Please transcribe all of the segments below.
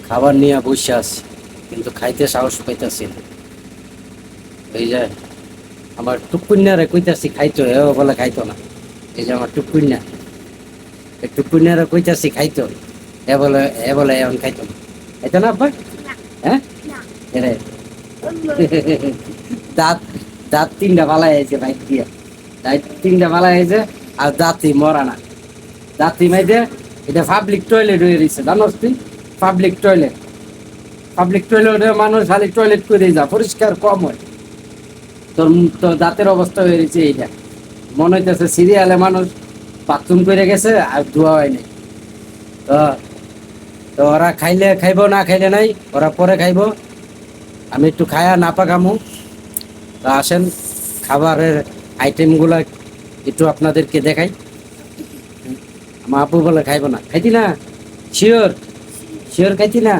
খাবার নিয়ে বসে আছি, কিন্তু খাইতে সাহস পাইতাছি না। এই যে আমার টুকুন্যারে কইতাছি খাইতো, এও বলে খাইতো না। এই যে আমার টুকুন্যা, এই টুকুন্যারে কইতাছি খাইতো, এ বলে এখন খাইতো না। খাইতো না আব্বা? হ্যাঁ, এরে দাঁত দাঁত তিনটা বালাই আছে বাইক দিয়া, দাঁত তিনটা বালাই আছে, আর দাঁতই মরা না। দাঁতই মাইদে এটা পাবলিক টয়লেট হয়ে রয়েছে, জানোস তুই? পাবলিক টয়লেট, পাবলিক টয়লেটে মানুষ খালি টয়লেট করে যা, পরিষ্কার কম হয়। তোর তো দাঁতের অবস্থা হয়ে রয়েছে এইটা, মনে হইতেছে সিরিয়ালে মানুষ বাথরুম করে গেছে আর ধোয়া হয়নি। তো তো ওরা খাইলে খাইবো, না খাইলে নাই, ওরা পরে খাইবো। আমি একটু খায়া না পাকামু। তো আসেন খাবারের আইটেমগুলো একটু আপনাদেরকে দেখাই। আমার আপু বলে খাইবো না, খাইতি না? শিওর? শিওর খাইতি না?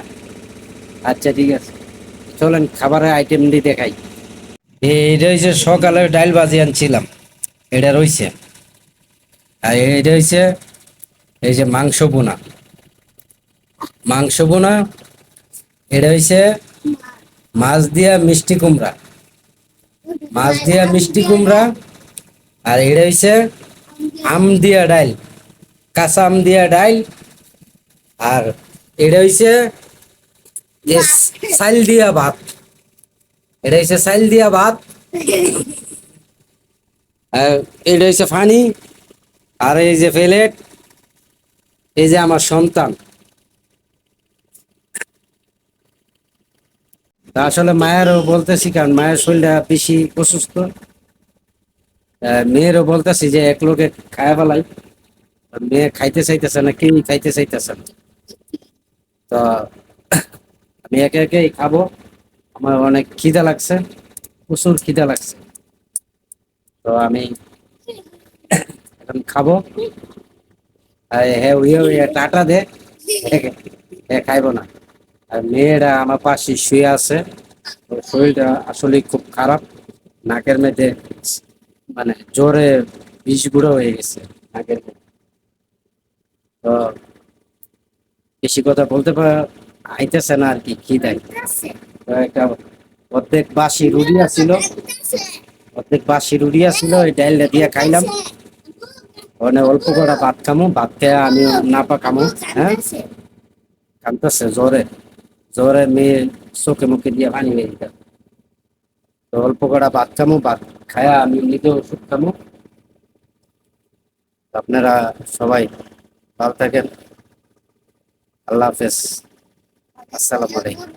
আচ্ছা ঠিক আছে, চলেন খাবারের আইটেম দিয়ে দেখাই। এইটা হচ্ছে সকালে ডাইল ভাজি আনছিলাম, এটা রইছে। আর এটা হচ্ছে এই যে মাংস বোনা, মাংস বোনা। এটা হচ্ছে মাছ দিয়া মিষ্টি কুমড়া, মাছ দিয়া মিষ্টি কুমড়া। আর এটা হচ্ছে আম দিয়া ডাইল, কাঁচা আম দিয়া ডাইল। আর এটা হচ্ছে যে চাইল দিয়া ভাত, এটা হচ্ছে চাইল দিয়া ভাত। আর এটা হচ্ছে ফানি। আর এই যে প্লেট, এই যে আমার সন্তান। তা আসলে মায়েরও বলতেছি, কারণ মায়ের শরীরটা বেশি অসুস্থ। মেয়েরও বলতেছি যে এক লোকে খায়া ফেলাই। মেয়ে খাইতে চাইতেছে না, কেউই খাইতে চাইতেছে না। তো আমি একে একে খাবো। আমার অনেক খিদা লাগছে, প্রচুর খিদা লাগছে। তো আমি এখন খাবো। হ্যাঁ, টাটা দে। খাইবো না। আর মেয়েরা আমার পাশে শুয়ে আছে, ওর শরীরটা আসলে খুব খারাপ। নাকের মধ্যে মানে জ্বরে বিষ গুঁড়ো হয়ে গেছে নাকের মধ্যে। তো বেশি কথা বলতে আইতেছে না আর কি, খিদায়। তো একটা অর্ধেক বাসি রুটি আছিল, অর্ধেক বাসি রুটি আছিল, ওই ডাইলটা দিয়ে খাইলাম। মানে অল্প করে ভাত খামো, ভাত খেয়ে আমি না পা খামো। হ্যাঁ, কামতেছে জ্বরে, জ্বরে মেয়ে চোখে মুখে দিয়ে পানি হয়ে যেত। তো অল্প করে ভাত খামো, ভাত খায়া আমি নিজে ওষুধ খামো। আপনারা সবাই ভালো থাকেন। আল্লাহ হাফেজ, আসসালামু আলাইকুম।